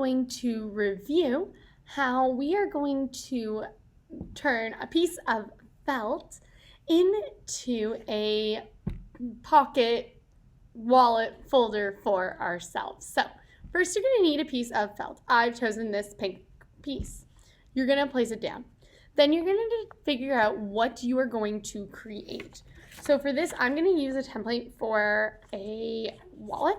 going to review how we are going to turn a piece of felt into a pocket wallet folder for ourselves. So first you're going to need a piece of felt. I've chosen this pink piece. You're going to place it down. Then you're going to figure out what you are going to create. So for this, I'm going to use a template for a wallet.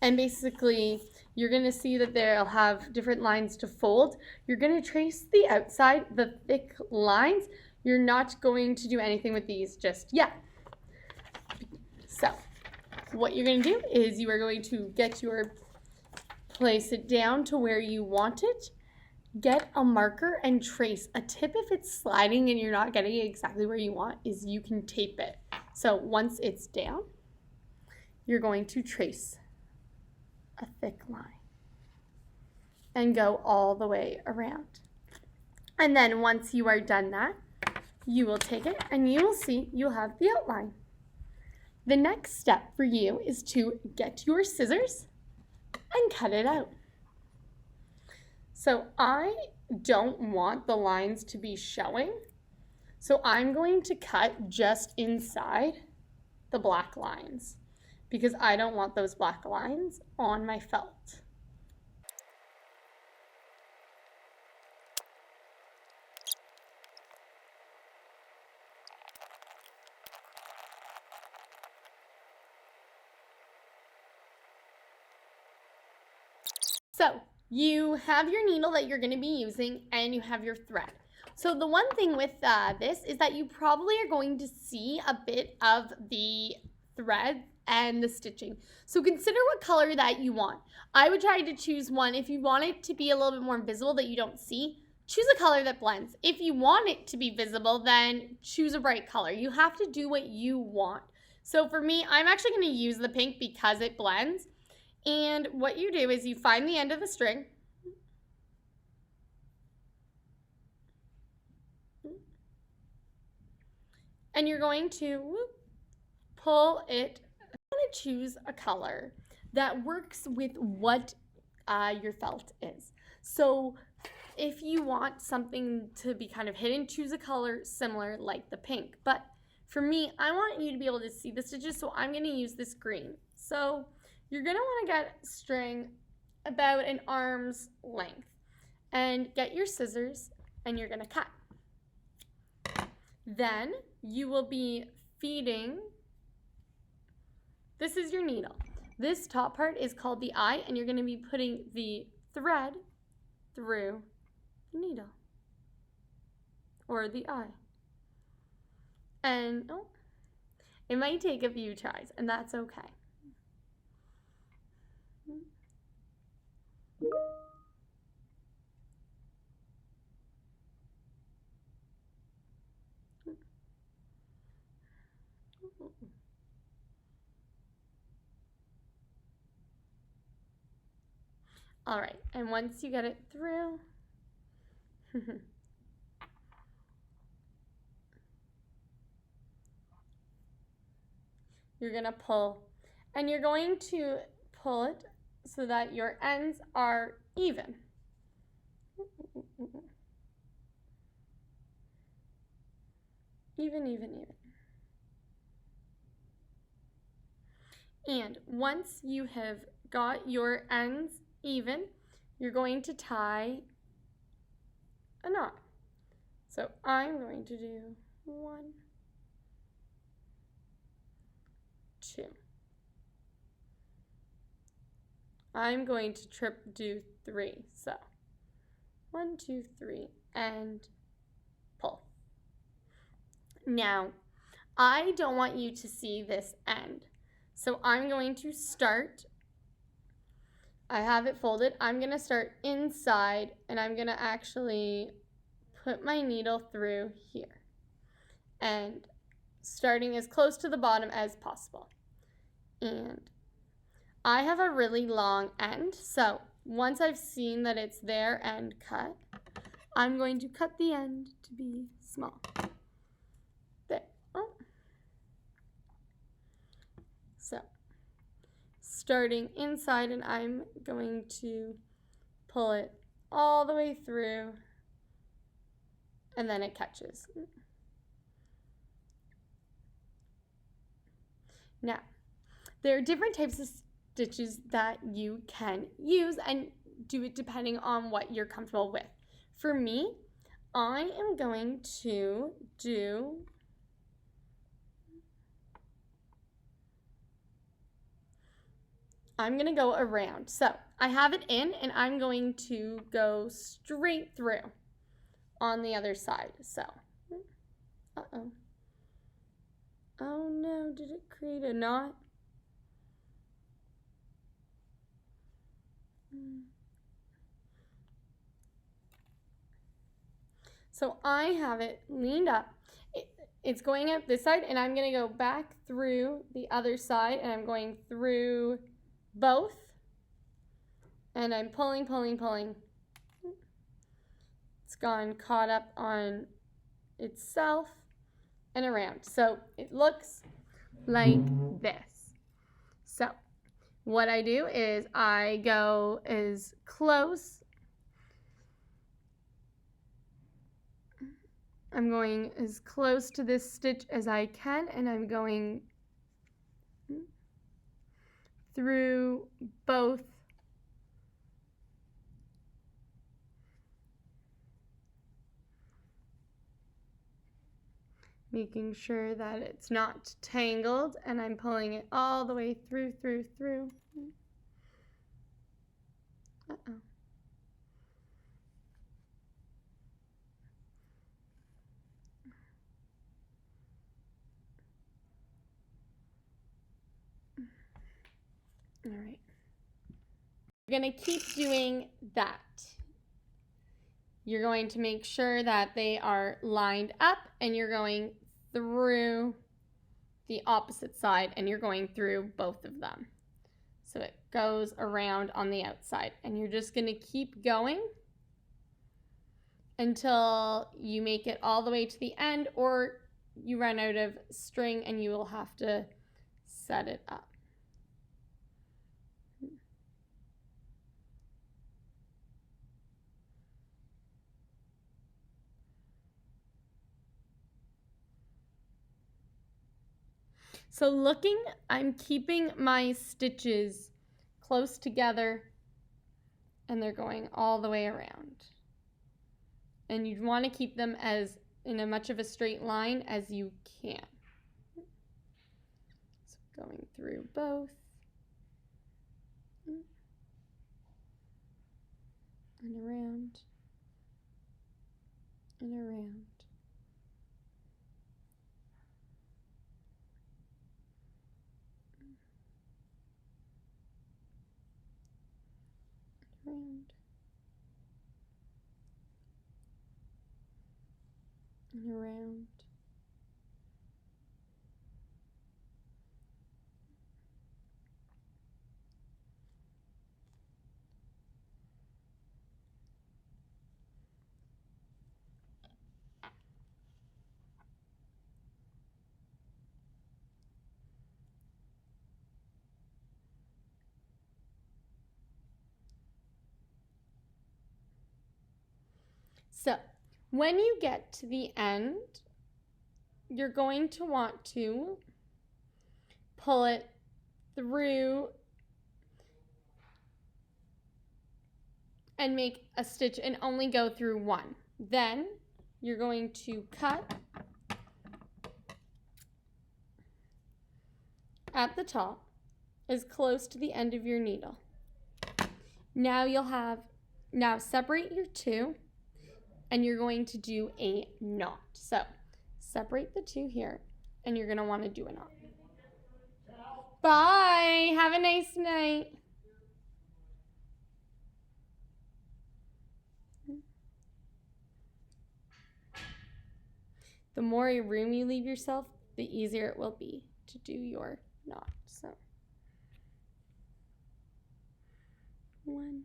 And basically, you're going to see that they'll have different lines to fold. You're going to trace the outside, the thick lines. You're not going to do anything with these just yet. So what you're going to do is you are going to place it down to where you want it. Get a marker and trace. A tip if it's sliding and you're not getting it exactly where you want is you can tape it. So once it's down, you're going to trace a thick line and go all the way around. And then once you are done that, you will take it and you will see you'll have the outline. The next step for you is to get your scissors and cut it out. So I don't want the lines to be showing, so I'm going to cut just inside the black lines because I don't want those black lines on my felt. So you have your needle that you're going to be using and you have your thread. So the one thing with this is that you probably are going to see a bit of the thread and the stitching. So consider what color that you want. I would try to choose one, if you want it to be a little bit more visible that you don't see, choose a color that blends. If you want it to be visible, then choose a bright color. You have to do what you want. So for me, I'm actually going to use the pink because it blends. And what you do is you find the end of the string. And you're going to pull it. I'm going to choose a color that works with what your felt is. So if you want something to be kind of hidden, choose a color similar like the pink. But for me, I want you to be able to see the stitches, so I'm going to use this green. So you're going to want to get string about an arm's length and get your scissors and you're going to cut. Then you will be feeding, this is your needle. This top part is called the eye and you're going to be putting the thread through the needle or the eye. And it might take a few tries and that's okay. All right, and once you get it through, you're gonna pull, and you're going to pull it so that your ends are even. Even. And once you have got your ends even, you're going to tie a knot. So I'm going to do 1, 2. I'm going to do 3. So 1, 2, 3, and pull. Now, I don't want you to see this end. So I'm going to start, I have it folded, I'm going to start inside and I'm going to actually put my needle through here and starting as close to the bottom as possible. And I have a really long end, so once I've seen that it's there and cut, I'm going to cut the end to be small. There. So starting inside and I'm going to pull it all the way through, and then it catches. Now, there are different types of stitches that you can use, and do it depending on what you're comfortable with. For me, I am going to do I'm going to go around. So I have it in, and I'm going to go straight through on the other side. So, uh-oh. Oh no, did it create a knot? So I have it leaned up. It's going up this side, and I'm going to go back through the other side, and I'm going through both, and I'm pulling, pulling, pulling. It's gone caught up on itself and around. So it looks like this. So what I do is I go as close. I'm going as close to this stitch as I can, and I'm going through both. Making sure that it's not tangled, and I'm pulling it all the way through. Uh-oh. All right. You're going to keep doing that. You're going to make sure that they are lined up, and you're going through the opposite side, and you're going through both of them. So it goes around on the outside, and you're just going to keep going until you make it all the way to the end, or you run out of string and you will have to set it up. So looking, I'm keeping my stitches close together, and they're going all the way around. And you'd want to keep them as in a much of a straight line as you can. So going through both. And around. And around. Around. And around. So when you get to the end, you're going to want to pull it through and make a stitch and only go through one. Then you're going to cut at the top as close to the end of your needle. Now separate your two, and you're going to do a knot. So separate the two here, and you're going to want to do a knot. Bye. Have a nice night. The more room you leave yourself, the easier it will be to do your knot. So 1.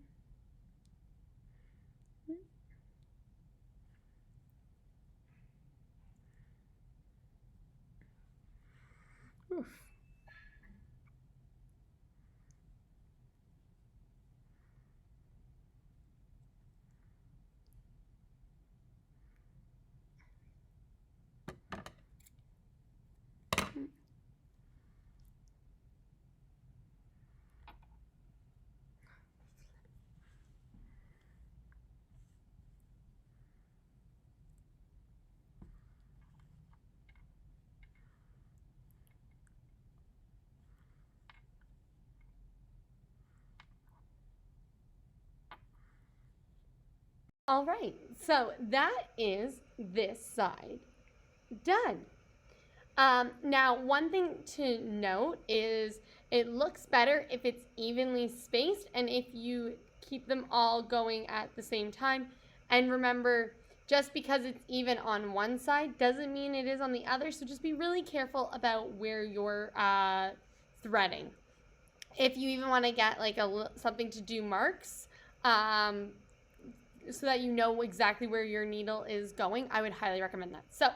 Oof. All right, so that is this side done. Now, one thing to note is it looks better if it's evenly spaced and if you keep them all going at the same time. And remember, just because it's even on one side doesn't mean it is on the other, so just be really careful about where you're threading. If you even want to get like something to do marks, so that you know exactly where your needle is going, I would highly recommend that. So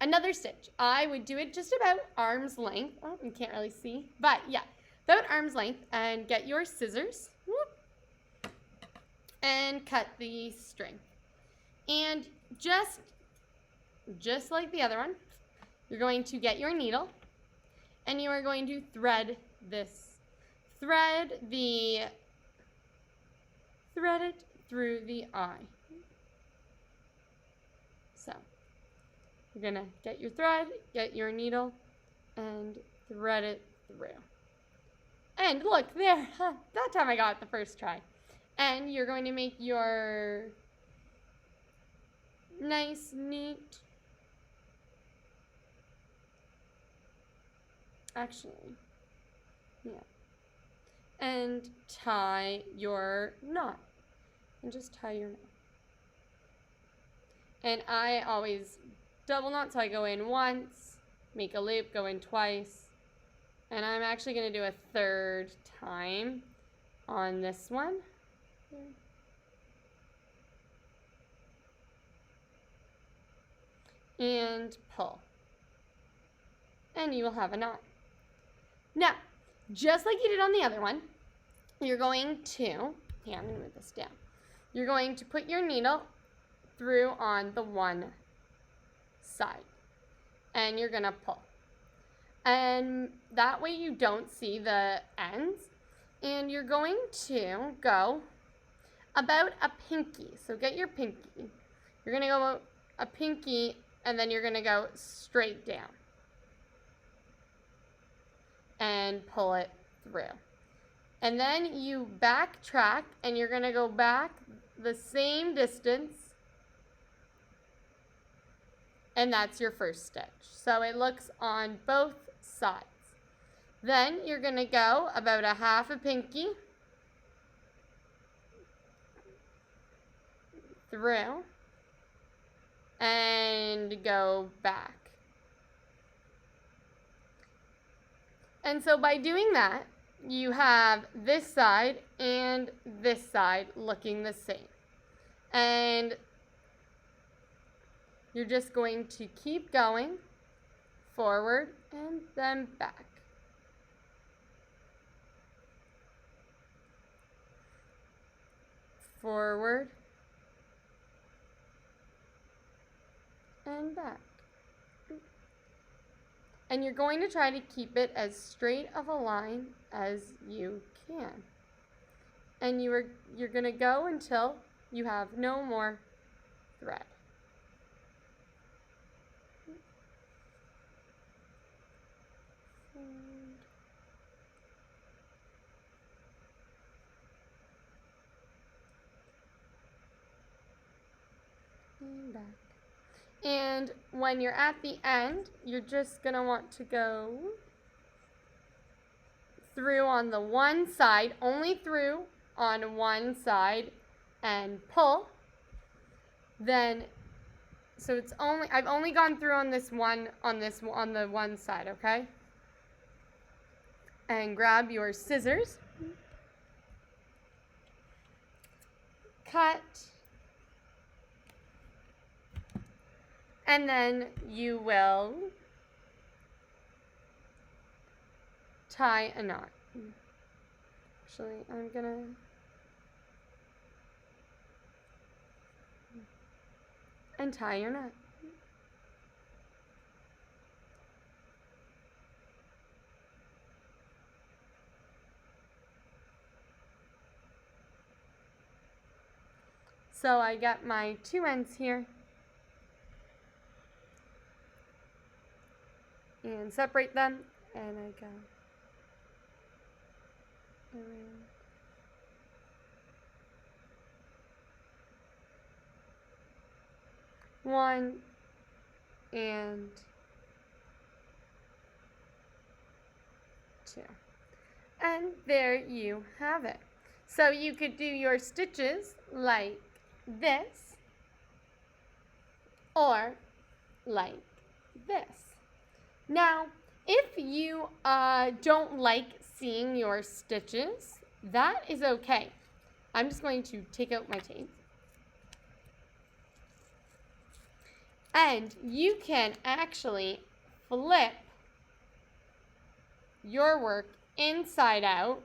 another stitch, I would do it just about arm's length. Oh, you can't really see, but yeah, about arm's length, and get your scissors, whoop, and cut the string. And just like the other one, you're going to get your needle and you are going to thread this. Thread it through the eye. So you're gonna get your thread, get your needle, and thread it through. And look, there, that time I got it the first try. And you're going to make your nice, neat, actually, yeah. And tie your knot. And just tie your knot. And I always double knot, so I go in once, make a loop, go in twice. And I'm actually going to do a third time on this one. And pull. And you will have a knot. Now, just like you did on the other one, you're going to, here, I'm going to move this down. You're going to put your needle through on the one side. And you're going to pull. And that way you don't see the ends. And you're going to go about a pinky. So get your pinky. You're going to go a pinky, and then you're going to go straight down. And pull it through. And then you backtrack, and you're going to go back the same distance. And that's your first stitch. So it looks on both sides. Then you're going to go about a half a pinky through and go back. And so by doing that, you have this side and this side looking the same. And you're just going to keep going forward and then back. Forward and back. And you're going to try to keep it as straight of a line as you can. And you're going to go until you have no more thread. And back. And when you're at the end, you're just going to want to go through on the one side, only through on one side, and pull. Then, so it's only, I've only gone through on this one, on the one side, okay? And grab your scissors, cut, and then you will tie a knot. Actually, I'm gonna and tie your knot. So I got my two ends here. And separate them, and I go around. 1 and 2. And there you have it. So you could do your stitches like this or like this. Now, if you don't like seeing your stitches, that is okay. I'm just going to take out my tape. And you can actually flip your work inside out.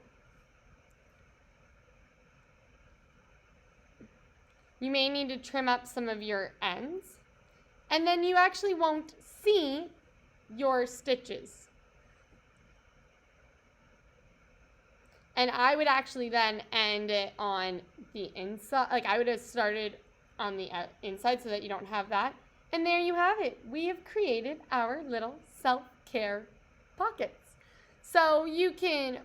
You may need to trim up some of your ends. And then you actually won't see your stitches. And I would actually then end it on the inside. Like I would have started on the inside so that you don't have that. And there you have it. We have created our little self-care pockets. So you can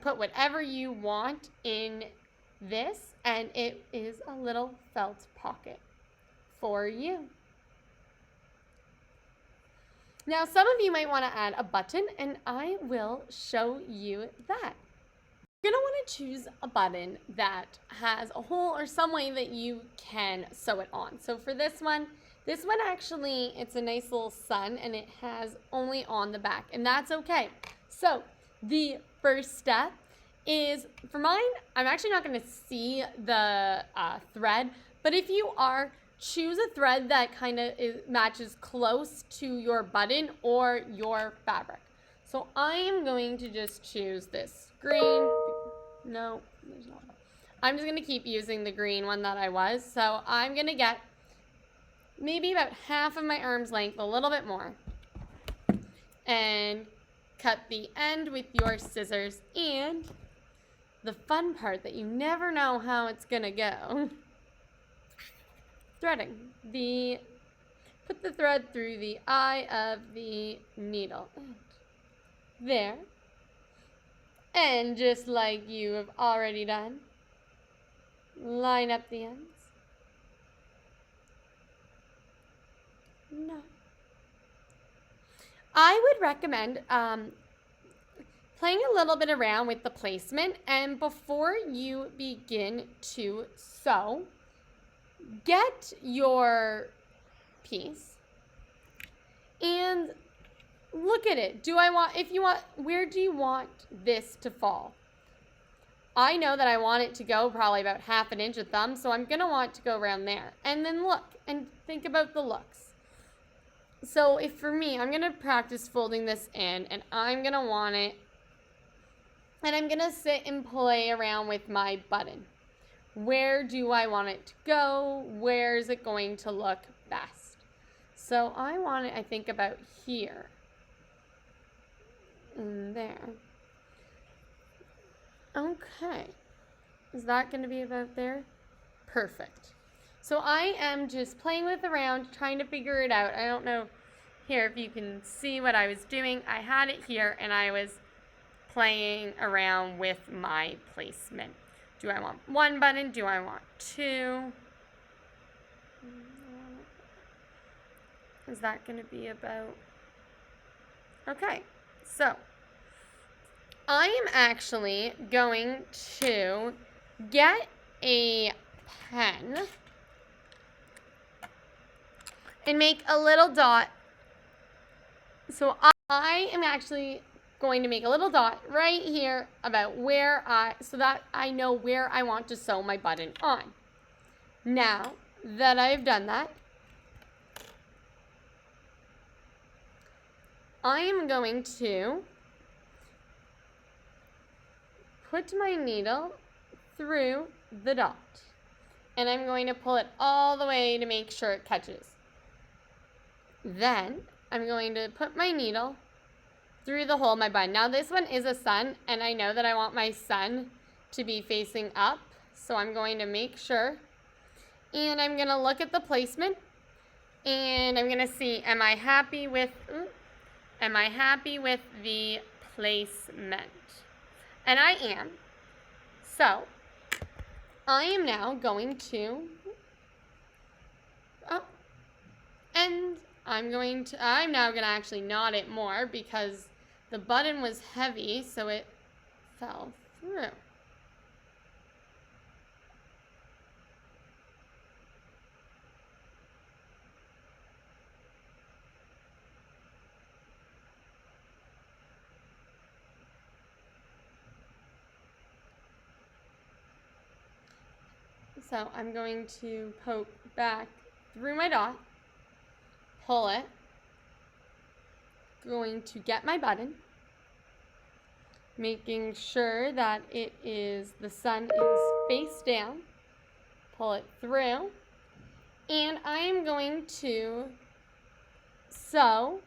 put whatever you want in this, and it is a little felt pocket for you. Now, some of you might want to add a button, and I will show you that. You're going to want to choose a button that has a hole or some way that you can sew it on. So for this one actually, it's a nice little sun, and it has only on the back, and that's okay. So the first step is, for mine, I'm actually not going to see the thread, but if you are, choose a thread that kind of matches close to your button or your fabric. So I am going to just choose this green. No, there's not. I'm just going to keep using the green one that I was. So I'm going to get maybe about half of my arm's length, a little bit more, and cut the end with your scissors. And the fun part that you never know how it's going to go. Threading. Put the thread through the eye of the needle. There. And just like you have already done, line up the ends. No. I would recommend playing a little bit around with the placement, and before you begin to sew, get your piece and look at it. Where do you want this to fall? I know that I want it to go probably about half an inch of thumb, so I'm going to want to go around there. And then look and think about the looks. So if for me, I'm going to practice folding this in, and I'm going to want it, and I'm going to sit and play around with my button. Where do I want it to go? Where is it going to look best? So I want it, I think, about here. And there. Okay. Is that going to be about there? Perfect. So I am just playing with around, trying to figure it out. I don't know here if you can see what I was doing. I had it here, and I was playing around with my placement. Do I want one button? Do I want two? Is that going to be about? Okay, so I am actually going to get a pen and make a little dot. So I am actually going to make a little dot right here about so that I know where I want to sew my button on. Now that I've done that, I am going to put my needle through the dot, and I'm going to pull it all the way to make sure it catches. Then I'm going to put my needle through the hole in my button. Now this one is a sun, and I know that I want my sun to be facing up, so I'm going to make sure, and I'm going to look at the placement, and I'm going to see, am I happy with the placement? And I am. So I am now going to, I'm now going to actually knot it more because the button was heavy, so it fell through. So I'm going to poke back through my dot, pull it, going to get my button, making sure that the sun is face down, pull it through, and I am going to sew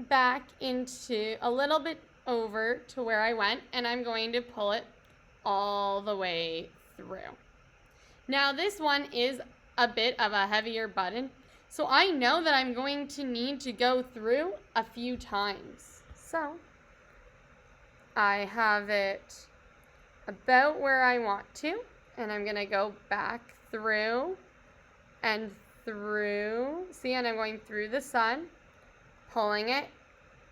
back into a little bit over to where I went, and I'm going to pull it all the way through. Now this one is a bit of a heavier button, so I know that I'm going to need to go through a few times. So I have it about where I want to, and I'm going to go back through and through. See, and I'm going through the sun, pulling it,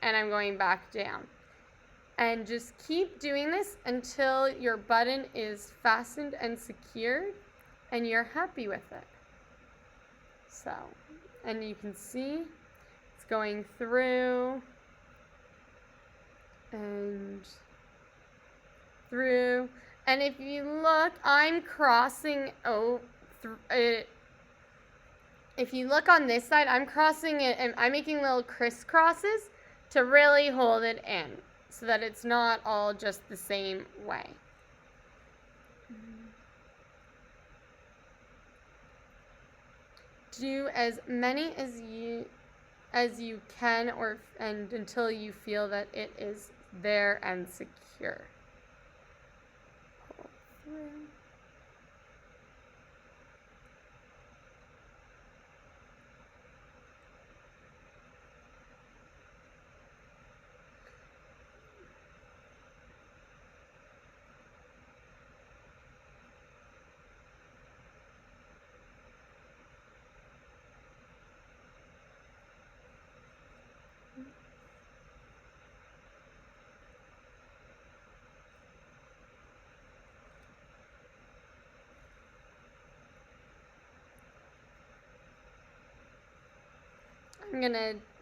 and I'm going back down. And just keep doing this until your button is fastened and secured and you're happy with it. So, and you can see it's going through and through. And if you look, I'm crossing it. If you look on this side, I'm crossing it and I'm making little crisscrosses to really hold it in so that it's not all just the same way. Do as many as you can and until you feel that it is there and secure. Pull through.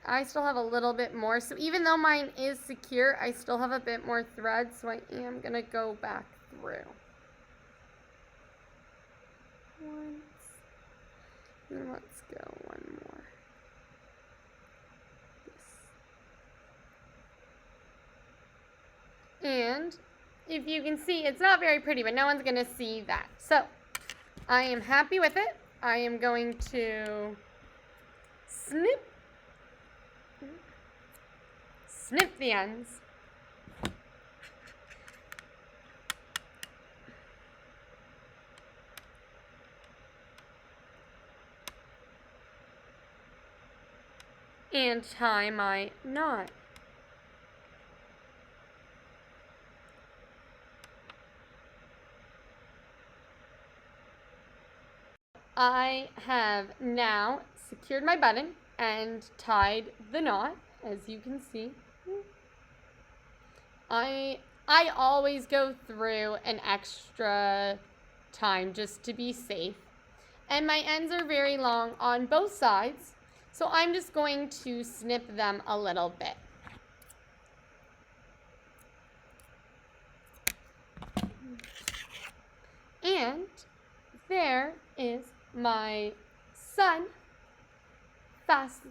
I still have a little bit more, so even though mine is secure, I still have a bit more thread, so I am gonna go back through. Once, and let's go one more. And if you can see, it's not very pretty, but no one's gonna see that. So I am happy with it. I am going to snip the ends. And tie my knot. I have now secured my button and tied the knot, as you can see. I always go through an extra time just to be safe. And my ends are very long on both sides, so I'm just going to snip them a little bit. And there is my sun fastly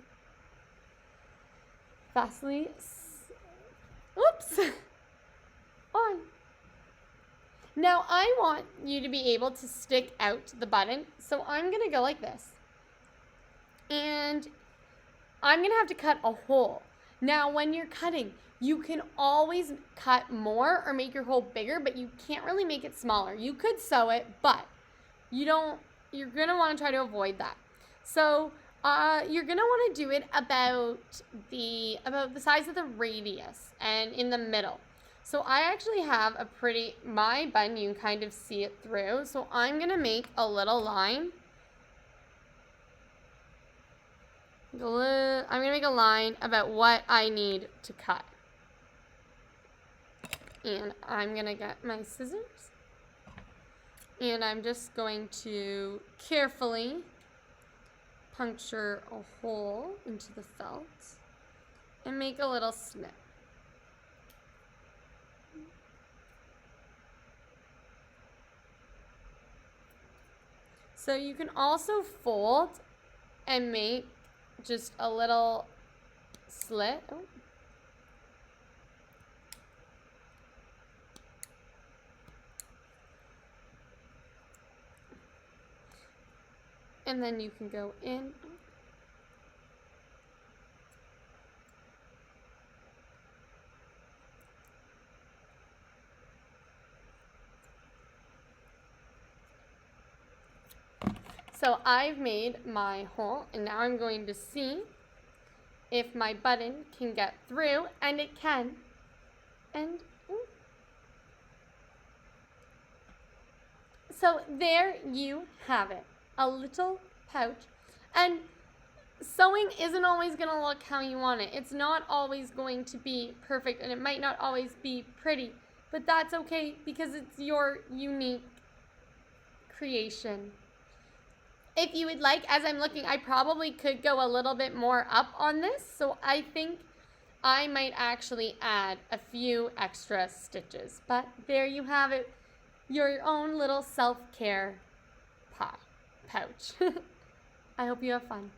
on. Now I want you to be able to stick out the button, so I'm gonna go like this. And I'm gonna have to cut a hole. Now when you're cutting, you can always cut more or make your hole bigger, but you can't really make it smaller. You could sew it, but you're gonna wanna try to avoid that. So you're gonna wanna do it about the size of the radius and in the middle. So I actually have my button, you can kind of see it through. So I'm gonna make a little line. I'm gonna make a line about what I need to cut. And I'm gonna get my scissors. And I'm just going to carefully puncture a hole into the felt and make a little snip. So you can also fold and make just a little slit. Oh. And then you can go in. So I've made my hole, and now I'm going to see if my button can get through, and it can. And so there you have it, a little pouch. And sewing isn't always going to look how you want it. It's not always going to be perfect, and it might not always be pretty, but that's okay because it's your unique creation. If you would like, as I'm looking, I probably could go a little bit more up on this, so I think I might actually add a few extra stitches. But there you have it, your own little self-care pouch. I hope you have fun.